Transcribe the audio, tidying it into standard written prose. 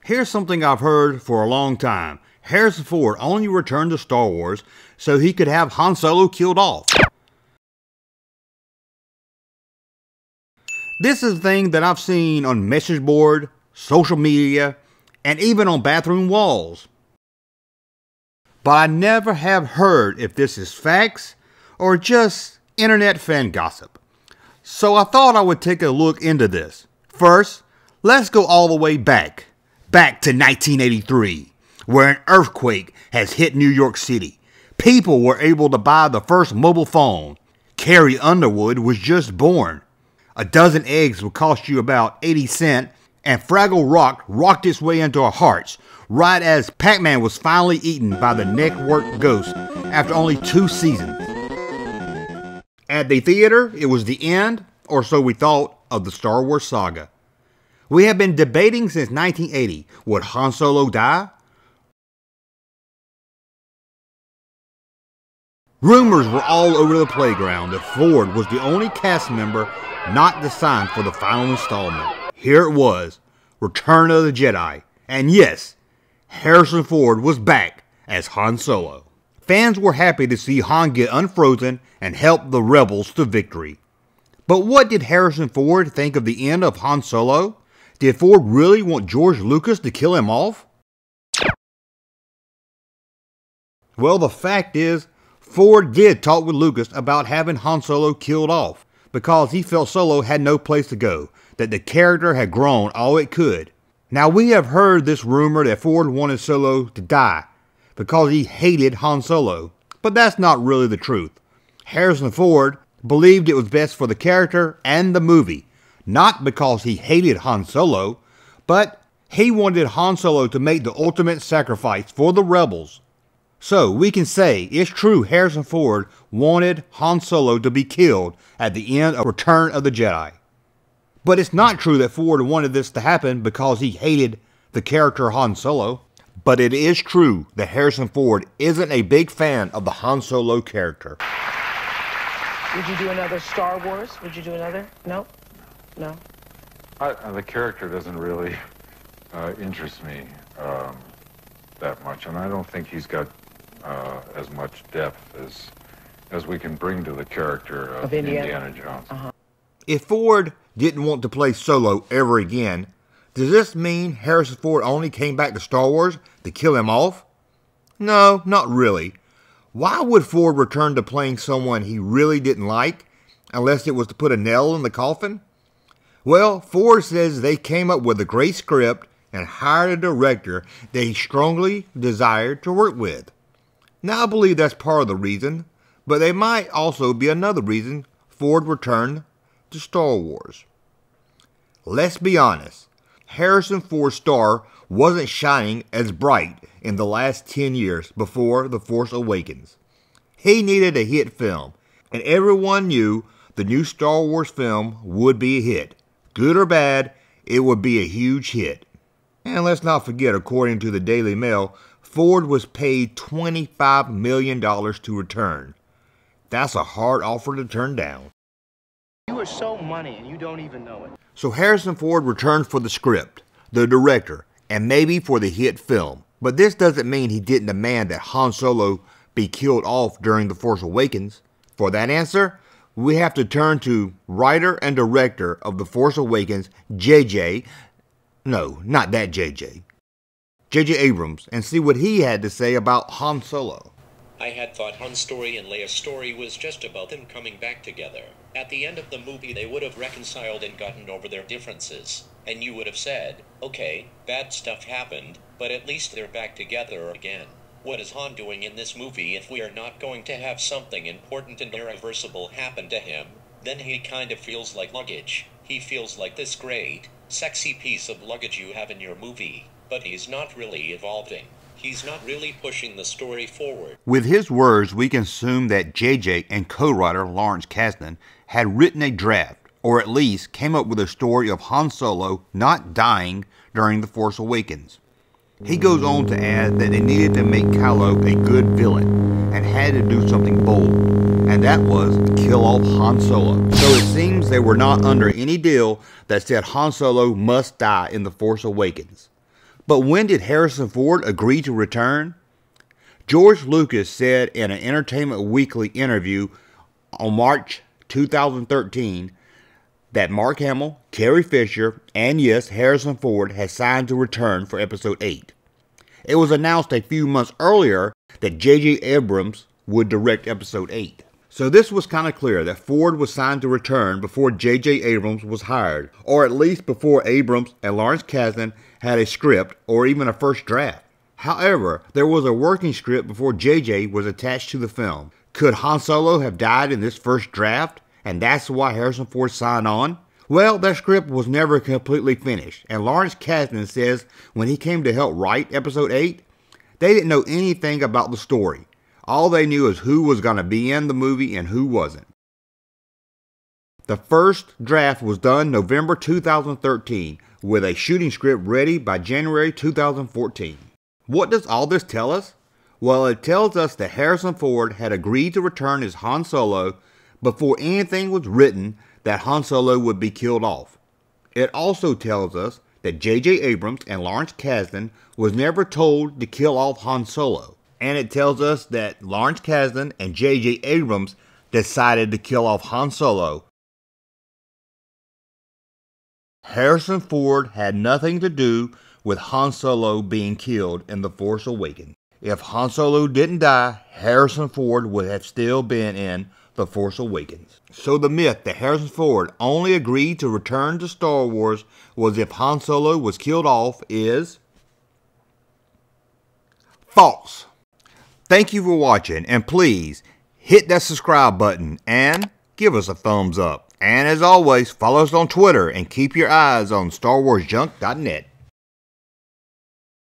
Here's something I've heard for a long time. Harrison Ford only returned to Star Wars so he could have Han Solo killed off. This is a thing that I've seen on message board, social media, and even on bathroom walls. But I never have heard if this is facts or just internet fan gossip. So I thought I would take a look into this. First, let's go all the way back to 1983, where an earthquake has hit New York City. People were able to buy the first mobile phone. Carrie Underwood was just born. A dozen eggs would cost you about 80 cents, and Fraggle Rock rocked its way into our hearts, right as Pac-Man was finally eaten by the network ghost after only 2 seasons. At the theater, it was the end, or so we thought, of the Star Wars saga. We have been debating since 1980, would Han Solo die? Rumors were all over the playground that Ford was the only cast member not designed for the final installment. Here it was, Return of the Jedi, and yes, Harrison Ford was back as Han Solo. Fans were happy to see Han get unfrozen and help the rebels to victory. But what did Harrison Ford think of the end of Han Solo? Did Ford really want George Lucas to kill him off? Well, the fact is, Ford did talk with Lucas about having Han Solo killed off, because he felt Solo had no place to go, that the character had grown all it could. Now we have heard this rumor that Ford wanted Solo to die, because he hated Han Solo, but that's not really the truth. Harrison Ford believed it was best for the character and the movie, not because he hated Han Solo, but he wanted Han Solo to make the ultimate sacrifice for the rebels. So we can say it's true Harrison Ford wanted Han Solo to be killed at the end of Return of the Jedi. But it's not true that Ford wanted this to happen because he hated the character Han Solo. But it is true that Harrison Ford isn't a big fan of the Han Solo character. Would you do another Star Wars? Would you do another? No? No? The character doesn't really interest me that much, and I don't think he's got as much depth as we can bring to the character of Indiana Jones. If Ford didn't want to play Solo ever again, does this mean Harrison Ford only came back to Star Wars to kill him off? No, not really. Why would Ford return to playing someone he really didn't like, unless it was to put a nail in the coffin? Well, Ford says they came up with a great script and hired a director that he strongly desired to work with. Now I believe that's part of the reason, but there might also be another reason Ford returned to Star Wars. Let's be honest, Harrison Ford's star wasn't shining as bright in the last 10 years before The Force Awakens. He needed a hit film, and everyone knew the new Star Wars film would be a hit. Good or bad, it would be a huge hit. And let's not forget, according to the Daily Mail, Ford was paid $25 million to return. That's a hard offer to turn down. You are so money and you don't even know it. So Harrison Ford returned for the script, the director, and maybe for the hit film. But this doesn't mean he didn't demand that Han Solo be killed off during The Force Awakens. For that answer, we have to turn to writer and director of The Force Awakens, J.J. Abrams, and see what he had to say about Han Solo. I had thought Han's story and Leia's story was just about them coming back together. At the end of the movie they would have reconciled and gotten over their differences. And you would have said, okay, bad stuff happened, but at least they're back together again. What is Han doing in this movie if we are not going to have something important and irreversible happen to him? Then he kind of feels like luggage. He feels like this great, sexy piece of luggage you have in your movie, but he's not really evolving. He's not really pushing the story forward. With his words, we can assume that JJ and co-writer Lawrence Kasdan had written a draft, or at least came up with a story of Han Solo not dying during The Force Awakens. He goes on to add that they needed to make Kylo a good villain, and had to do something bold, and that was kill off Han Solo. So it seems they were not under any deal that said Han Solo must die in The Force Awakens. But when did Harrison Ford agree to return? George Lucas said in an Entertainment Weekly interview on March 2013 that Mark Hamill, Carrie Fisher, and yes, Harrison Ford had signed to return for Episode 8. It was announced a few months earlier that J.J. Abrams would direct Episode 8. So this was kind of clear that Ford was signed to return before J.J. Abrams was hired, or at least before Abrams and Lawrence Kasdan had a script or even a first draft. However, there was a working script before J.J. was attached to the film. Could Han Solo have died in this first draft, and that's why Harrison Ford signed on? Well, that script was never completely finished, and Lawrence Kasdan says when he came to help write Episode 8, they didn't know anything about the story. All they knew is who was going to be in the movie and who wasn't. The first draft was done November 2013, with a shooting script ready by January 2014. What does all this tell us? Well, it tells us that Harrison Ford had agreed to return as Han Solo before anything was written that Han Solo would be killed off. It also tells us that J.J. Abrams and Lawrence Kasdan was never told to kill off Han Solo. And it tells us that Lawrence Kasdan and J.J. Abrams decided to kill off Han Solo. Harrison Ford had nothing to do with Han Solo being killed in The Force Awakens. If Han Solo didn't die, Harrison Ford would have still been in The Force Awakens. So the myth that Harrison Ford only agreed to return to Star Wars was if Han Solo was killed off is false. Thank you for watching, and please hit that subscribe button and give us a thumbs up. And as always, follow us on Twitter and keep your eyes on StarWarsJunk.net.